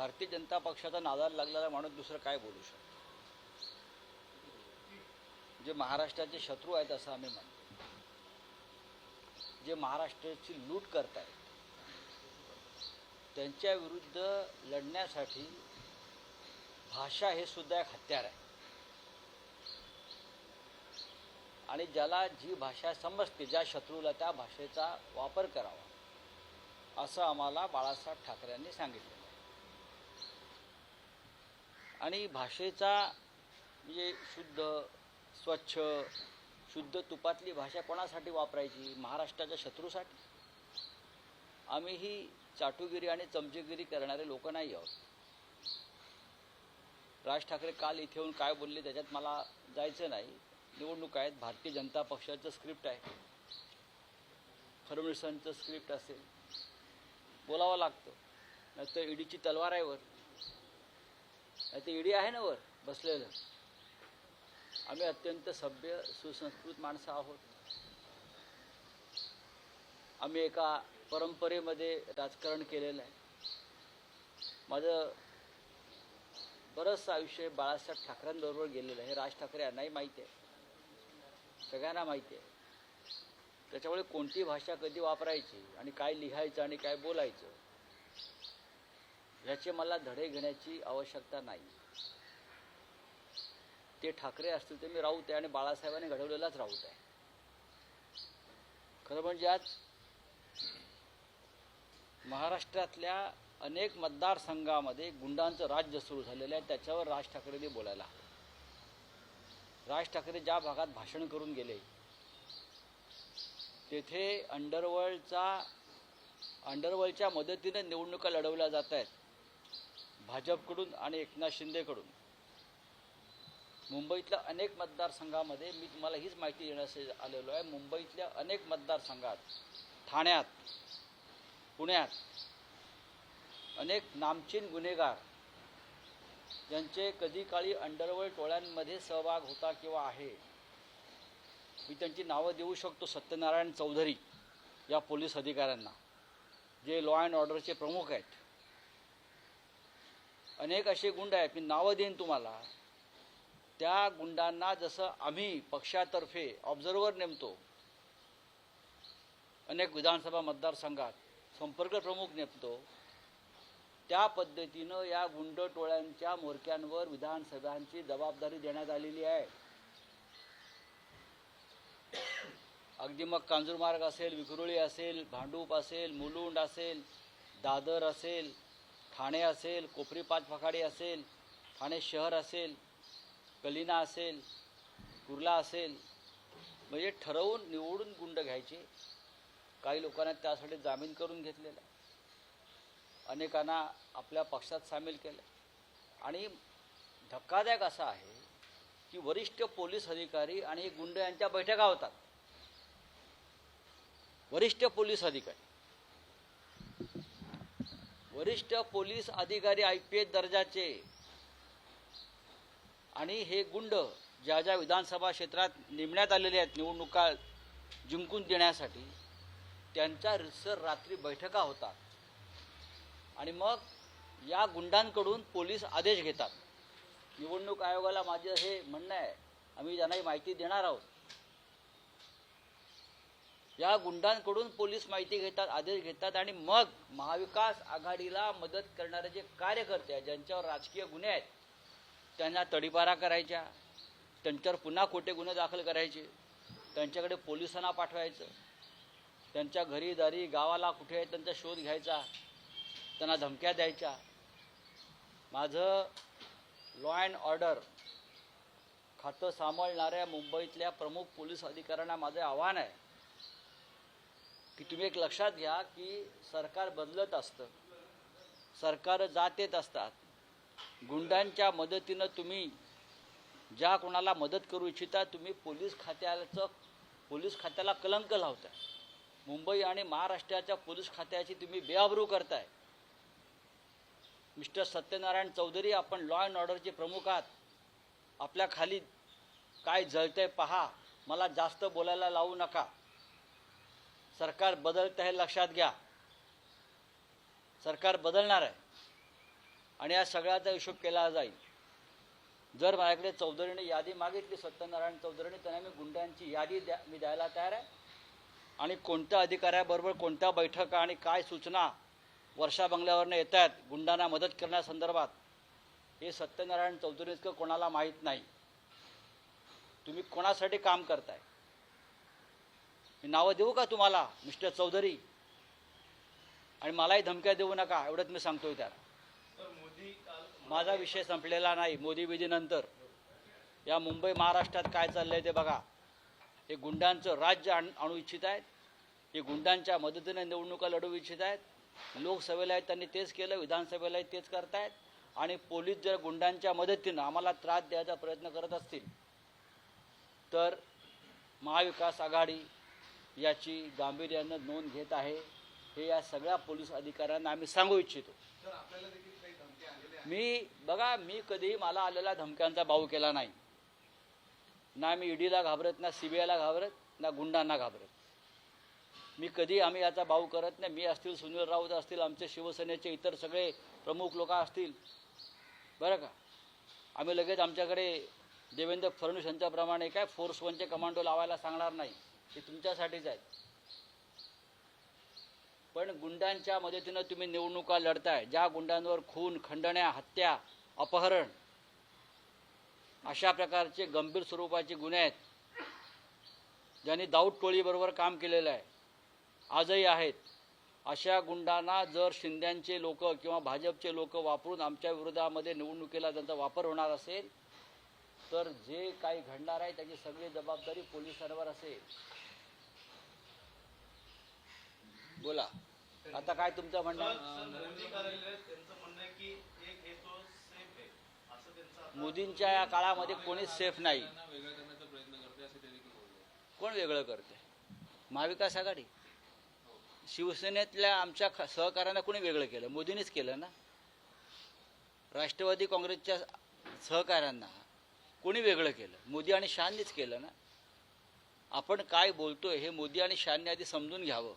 भारतीय जनता पक्षाचा नादाला लागलेला माणूस दुसरं काय बोलू शकतो? जे महाराष्ट्राचे शत्रू आहेत असं आम्ही म्हणतो, जे महाराष्ट्राची लूट करतायत त्यांच्या विरुद्ध लढण्यासाठी भाषा हे सुद्धा एक हत्यार आहे. आणि ज्याला जी भाषा समजते, ज्या शत्रूला त्या भाषेचा वापर करावा असं आम्हाला बाळासाहेब ठाकरेंनी सांगितलं. आणि भाषेचा म्हणजे शुद्ध, स्वच्छ, शुद्ध तुपातली भाषा कोणासाठी वापरायची? महाराष्ट्राच्या शत्रूसाठी. आम्ही ही चाटुगिरी आणि चमचेगिरी करणारे लोक नाही आहोत. राज ठाकरे काल इथे येऊन काय बोलले त्याच्यात मला जायचं नाही. निवडणूक आहेत, भारतीय जनता पक्षाचं स्क्रिप्ट आहे, फडणवीसांचं स्क्रिप्ट असेल, बोलावं लागतं. नाही तर ईडीची तलवार आहे वर, नाही तर ईडी आहे ना वर बसलेलं. आम्ही अत्यंत सभ्य सुसंस्कृत माणसं आहोत. आम्ही एका परंपरेमध्ये राजकारण केलेलं आहे. माझं बरंचसं आयुष्य बाळासाहेब ठाकरेंबरोबर गेलेलं आहे. राज ठाकरे यांनाही माहिती आहे, सगळ्यांना माहिती आहे. त्याच्यामुळे कोणती भाषा कधी वापरायची आणि काय लिहायचं आणि काय बोलायचं ह्याचे मला धडे घेण्याची आवश्यकता नाही. ते ठाकरे असतील ते मी राऊत आहे आणि बाळासाहेबांनी घडवलेलाच राऊत आहे. खरं म्हणजे आज महाराष्ट्रातल्या अनेक मतदारसंघामध्ये गुंडांचं राज्य सुरू झालेलं आहे. त्याच्यावर राज ठाकरेंनी बोलायला हवं. राज ठाकरे ज्या भागात भाषण करून गेले तेथे अंडरवर्ल्डच्या मदतीने निवडणुका लढवल्या जात आहेत, भाजपकडून आणि एकनाथ शिंदेकडून. मुंबईतल्या अनेक मतदारसंघामध्ये मी तुम्हाला हीच माहिती देण्यासाठी आलेलो आहे. मुंबईतल्या अनेक मतदारसंघात, ठाण्यात, पुण्यात अनेक नामचीन गुन्हेगार ज्यांचे कधी काळी अंडरवर्ल्ड टोळ्यांमध्ये सहभाग होता किंवा आहे, मी त्यांची नावं देऊ शकतो. सत्यनारायण चौधरी या पोलीस अधिकाऱ्यांना, जे लॉ अँड ऑर्डरचे प्रमुख आहेत. अनेक असे गुंड आहेत, मी नावं देईन तुम्हाला. त्या गुंडांना जसं आम्ही पक्षातर्फे ऑब्झर्वर नेमतो, अनेक विधानसभा मतदारसंघात संपर्क प्रमुख नेमतो, त्या पद्धतीनं या गुंड टोळ्यांच्या म्होरक्यांवर विधानसभांची जबाबदारी देण्यात आलेली आहे. अगदी मग कांजूरमार्ग असेल, विक्रोळी असेल, भांडूप असेल, मुलुंड असेल, दादर असेल, ठाणे असेल, कोपरी पाचपखाडी असेल, ठाणे शहर असेल, कलिना असेल, कुर्ला असेल, म्हणजे ठरवून निवडून गुंड घ्यायचे. काही लोकांना त्यासाठी जामीन करून घेतलेला आहे, अनेकांना आपल्या पक्षात सामील केलं. आणि धक्कादायक असं आहे की वरिष्ठ पोलीस अधिकारी आणि गुंड यांच्या बैठका होतात. वरिष्ठ पोलीस अधिकारी IPS दर्जाचे आणि हे गुंड ज्या ज्या विधानसभा क्षेत्रात नेमण्यात आलेले आहेत निवडणुका जिंकून देण्यासाठी, त्यांच्या रितसर रात्री बैठका होतात. आणि मग या गुंडांकडून पोलीस आदेश घेतात. निवडणूक आयोगाला माझं हे म्हणणं आहे, आम्ही त्यांनाही माहिती देणार आहोत. या गुंडांकडून पोलीस माहिती घेतात, आदेश घेतात, आणि मग महाविकास आघाडीला मदत करणारे जे कार्यकर्ते आहेत, ज्यांच्यावर राजकीय गुन्हे आहेत, त्यांना तडीपारा करायच्या, त्यांच्यावर पुन्हा खोटे गुन्हे दाखल करायचे, त्यांच्याकडे पोलिसांना पाठवायचं, त्यांच्या घरी दारी गावाला कुठे आहे त्यांचा शोध घ्यायचा, त्यांना धमक्या द्यायच्या. माझं लॉ अँड ऑर्डर खातं सांभाळणाऱ्या मुंबईतल्या प्रमुख पोलीस अधिकाऱ्यांना माझं आव्हान आहे की तुम्ही एक लक्षात घ्या की सरकार बदलत असतं, सरकार जात येत असतात. गुंडांच्या मदतीनं तुम्ही ज्या कोणाला मदत करू इच्छिता, तुम्ही पोलीस खात्याला कलंक लावताय. मुंबई आणि महाराष्ट्राच्या पोलीस खात्याची तुम्ही बेआबरू करताय. मिस्टर सत्यनारायण चौधरी, आपण लॉ अँड ऑर्डरचे प्रमुख आहात. आपल्या खाली काय जळतंय पहा, मला जास्त बोलायला लावू नका. सरकार बदलतं हे लक्षात घ्या. सरकार बदलणार आहे. आणि या सगळ्याचा हिशोब केला जाईल. जर माझ्याकडे चौधरीने यादी मागितली, सत्यनारायण चौधरीने, त्यांना मी गुंड्यांची यादी मी द्यायला तयार आहे. आणि कोणत्या अधिकाऱ्याबरोबर कोणत्या बैठका आणि काय सूचना वर्षा बंगल्यावरनं येत आहेत गुंडांना मदत करण्यासंदर्भात, हे सत्यनारायण चौधरी इतकं कोणाला माहीत नाही. तुम्ही कोणासाठी काम करताय? मी नावं देऊ का तुम्हाला, मिस्टर चौधरी? आणि मलाही धमक्या देऊ नका, एवढंच मी सांगतोय त्याला. माझा विषय संपलेला नाही. मोदी विधीनंतर या मुंबई महाराष्ट्रात काय चाललंय ते बघा. हे गुंडांचं राज्य आणू इच्छित आहेत. हे गुंडांच्या मदतीने निवडणुका लढवू इच्छित आहेत. लोकसभेला त्यांनी तेच केलं, विधानसभेलाही तेच करतायत. आणि पोलीस जर गुंडांच्या मदतीनं आम्हाला त्रास द्यायचा प्रयत्न करत असतील तर महाविकास आघाडी याची गांभीर्यानं नोंद घेत आहे. हे या सगळ्या पोलीस अधिकाऱ्यांना आम्ही सांगू इच्छितो. मी कधीही मला आलेल्या धमक्यांचा बाऊ केला नाही. ना मी ईडीला घाबरत, ना सीबीआयला घाबरत, ना गुंडांना घाबरत. आम्ही याचा बाऊ करत नाही. मी असतील, सुनील राऊत असतील, आमचे शिवसेनेचे इतर सगळे प्रमुख लोक असतील, बरं का, आम्ही लगेच आमच्याकडे देवेंद्र फडणवीस यांच्याप्रमाणे काय फोर्स 1चे कमांडो लावायला सांगणार नाही. हे तुमच्यासाठीच आहेत. पण गुंडांच्या मदतीनं तुम्ही निवडणुका लढताय. ज्या गुंडांवर खून, खंडण्या, हत्या, अपहरण अशा प्रकारचे गंभीर स्वरूपाचे गुन्हे आहेत, ज्यांनी दाऊद टोळीबरोबर काम केलेलं आहे, आजही आहेत, अशा गुंडांना जर शिंद्यांचे लोक किंवा भाजपचे लोक वापरून आमच्या विरोधामध्ये निवडणुकीला त्यांचा वापर होणार असेल तर जे काही घडणार आहे त्याची सगळी जबाबदारी पोलिसांवर असेल. बोला आता काय तुमचं म्हणणं? मोदींच्या या काळामध्ये कोणीच सेफ नाही. कोण वेगळं करते? महाविकास आघाडी. शिवसेनेतल्या आमच्या सहकार्यांना कोणी वेगळं केलं? मोदींनीच केलं ना. राष्ट्रवादी काँग्रेसच्या सहकार्यांना कोणी वेगळं केलं? मोदी आणि शहांनीच केलं ना. आपण काय बोलतोय हे मोदी आणि शहांनी आधी समजून घ्यावं.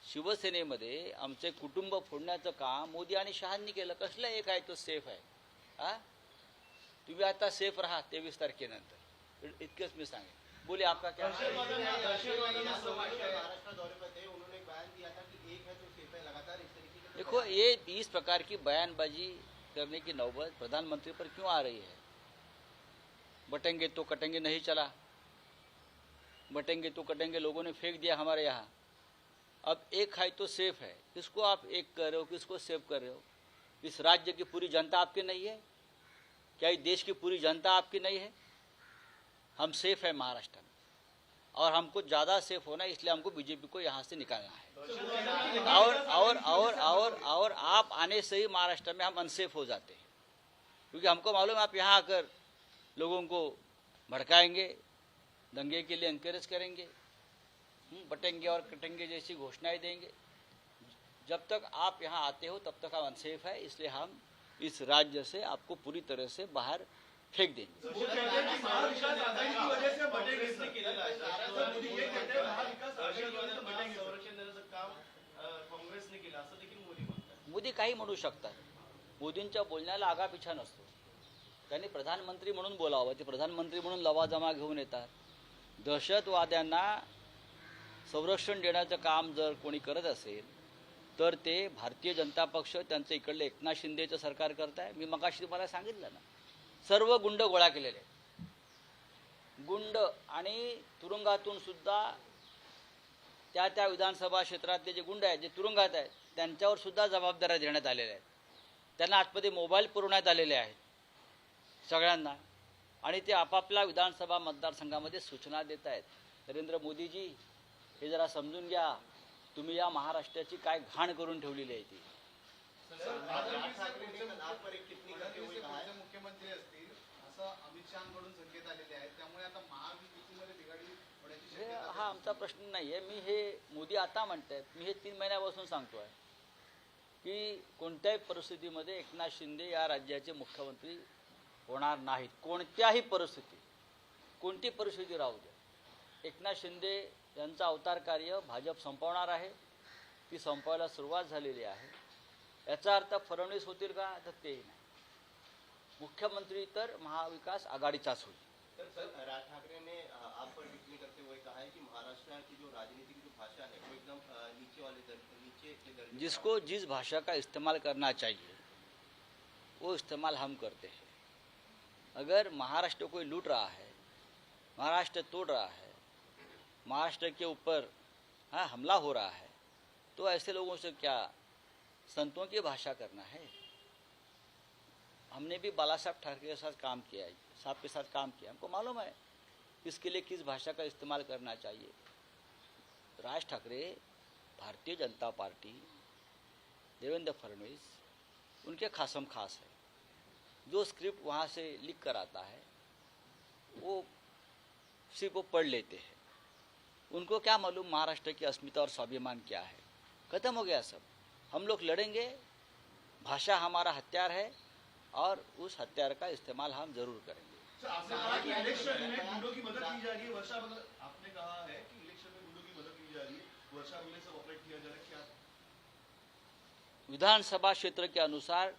शिवसेनेमध्ये आमचे कुटुंब फोडण्याचं काम मोदी आणि शहांनी केलं. कसलं एक आहे तो सेफ आहे? तुम्ही आता सेफ राहा 23 तारखेनंतर, इतकंच मी सांगेन. बोले आपका क्या? देखो, ये इस प्रकार की बयानबाजी करने की नौबत प्रधानमंत्री पर क्यों आ रही है? बटेंगे तो कटेंगे नहीं चला, बटेंगे तो कटेंगे लोगों ने फेंक दिया हमारे यहाँ. अब एक है तो सेफ है, किसको आप एक कर रहे हो, किसको सेव कर रहे हो? इस राज्य की पूरी जनता आपकी नहीं है क्या? इस देश की पूरी जनता आपकी नहीं है? हम सेफ है महाराष्ट्र में, और हमको ज़्यादा सेफ होना है, इसलिए हमको बीजेपी को यहाँ से निकालना है. और आप आने से ही महाराष्ट्र में हम अनसेफ हो जाते हैं, क्योंकि हमको मालूम है आप यहाँ आकर लोगों को भड़काएंगे, दंगे के लिए एनकरेज करेंगे, बटेंगे और कटेंगे जैसी घोषणाएं देंगे. जब तक आप यहाँ आते हो तब तक हम अनसेफ है, इसलिए हम इस राज्य से आपको पूरी तरह से बाहर फेंक देंगे. मोदी काही म्हणू शकतात. मोदींच्या बोलण्याला आगापिछा नसतो. त्यांनी प्रधानमंत्री म्हणून बोलावं. ते प्रधानमंत्री म्हणून लवाजमा घेऊन येतात. दहशतवाद्यांना संरक्षण देण्याचं काम जर कोणी करत असेल तर ते भारतीय जनता पक्ष, त्यांचं इकडले एकनाथ शिंदेचं सरकार करत आहे. मी मगाशी तुम्हाला सांगितलं ना, सर्व गुंड गोळा केलेले आहेत. गुंड आणि तुरुंगातून सुद्धा त्या विधानसभा क्षेत्रातले जे गुंड आहेत, जे तुरुंगात आहेत, त्यांच्यावर सुद्धा जबाबदाऱ्या देण्यात आलेल्या आहेत. त्यांना आतमध्ये मोबाईल पुरवण्यात आलेले आहेत सगळ्यांना, आणि ते आपापल्या विधानसभा मतदारसंघामध्ये सूचना देत आहेत. नरेंद्र मोदीजी, हे जरा समजून घ्या, तुम्ही या महाराष्ट्राची काय घाण करून ठेवलेली आहे ती. मुख्यमंत्री असतील असं अमित शहाकडून संकेत आलेले आहेत, त्यामुळे आता महायुतीमध्ये बिघाडी होण्याची शक्यता. हा आमचा प्रश्न नाही आहे. मी हे मोदी आता म्हणतायत, मी हे 3 महिन्यापासून सांगतोय की कोणत्याही परिस्थितीमध्ये एकनाथ शिंदे या राज्याचे मुख्यमंत्री होणार नाहीत. कोणत्याही परिस्थिती, कोणती परिस्थिती राहू द्या. एकनाथ शिंदे यांचा अवतार कार्य भाजप संपवणार आहे. ती संपवायला सुरुवात झालेली आहे. याचा अर्थ फडणवीस होतील का? तर तेही नाही. मुख्यमंत्री तर महाविकास आघाडीचाच होईल. सर राज ठाकरे ने आप पर टिप्पणी करते हुए कहा है कि महाराष्ट्र की जो राजनीति की जो भाषा है वो एकदम नीचे के दर्जे जिसको जिस भाषा का इस्तेमाल करना चाहिए वो इस्तेमाल हम करते हैं. अगर महाराष्ट्र कोई लूट रहा है, महाराष्ट्र तोड़ रहा है, महाराष्ट्र के ऊपर हमला हो रहा है, तो ऐसे लोगों से क्या संतों की भाषा करना है? हमने भी बाला साहब ठाकरे के साथ काम किया है, साहब के साथ काम किया, हमको मालूम है इसके लिए किस भाषा का इस्तेमाल करना चाहिए. राज ठाकरे, भारतीय जनता पार्टी, देवेंद्र फडणवीस उनके खासम खास है. जो स्क्रिप्ट वहाँ से लिख कर आता है वो सिर्फ वो पढ़ लेते हैं. उनको क्या मालूम महाराष्ट्र की अस्मिता और स्वाभिमान क्या है. खत्म हो गया सब. हम लोग लड़ेंगे, भाषा हमारा हथियार है और उस हथियार का इस्तेमाल हम जरूर करेंगे. सर, आपने कहा कि इलेक्शन में गुंडों की मदद की जा रही है, वर्षा बगल आपने कहा है कि इलेक्शन में गुंडों की मदद की जा रही है, वर्षा बगल से ऑपरेट किया जा रहा है, क्या विधानसभा क्षेत्र के अनुसार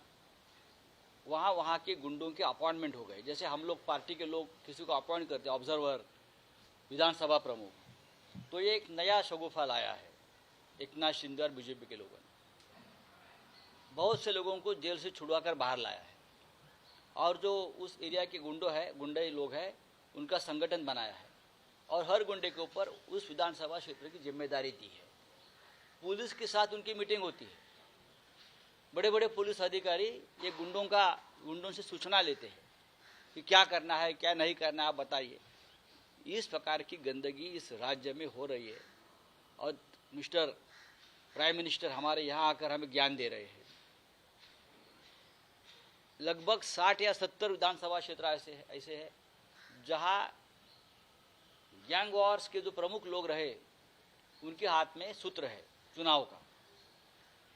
वहाँ के गुंडों के अपॉइंटमेंट हो गए. जैसे हम लोग पार्टी के लोग किसी को अपॉइंट करते हैं, ऑब्जर्वर, विधानसभा प्रमुख, तो ये एक नया शगुफा लाया है एकनाथ शिंदे और बीजेपी के लोगों ने. बहुत से लोगों को जेल से छुड़वाकर बाहर लाया है और जो उस एरिया के गुंडे लोग हैं उनका संगठन बनाया है और हर गुंडे के ऊपर उस विधानसभा क्षेत्र की जिम्मेदारी दी है. पुलिस के साथ उनकी मीटिंग होती है. बड़े बड़े पुलिस अधिकारी ये गुंडों से सूचना लेते हैं कि क्या करना है, क्या नहीं करना है, आप बताइए. इस प्रकार की गंदगी इस राज्य में हो रही है और मिस्टर प्राइम मिनिस्टर हमारे यहाँ आकर हमें ज्ञान दे रहे हैं. लगभग 60 या 70 विधानसभा क्षेत्र ऐसे है जहाँ गैंग वॉर्स के जो प्रमुख लोग रहे उनके हाथ में सूत्र है चुनाव का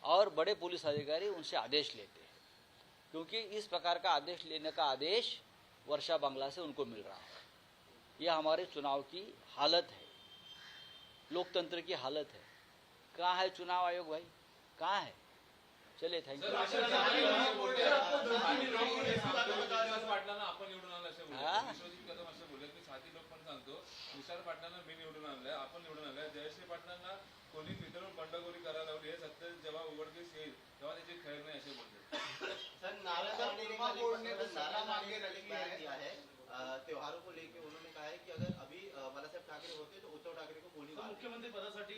और बड़े पुलिस अधिकारी उनसे आदेश लेते हैं, क्योंकि इस प्रकार का आदेश लेने का आदेश वर्षा बंगला से उनको मिल रहा है. यह हमारे चुनाव की हालत है, लोकतंत्र की हालत है. कहाँ है चुनाव आयोग भाई, कहाँ है? चलिए, थँक यू. तुषार पाटलांना मी निवडून आणलंय, आपण निवडून आणलंय. जयश्री पाटलांना कोणी वितरण बंडखोरी करायला लावली आहे, सत्य जेव्हा उघडकीस येईल तेव्हा त्याची खैर नाही असे बोलते. सर नारायण ने दिया है त्योहारों को लेकर. उन्होंने कहा है कि अगर अभी बाला साहब ठाकरे होते तो उद्धव ठाकरे को गोली मार. मुख्यमंत्री पदासाठी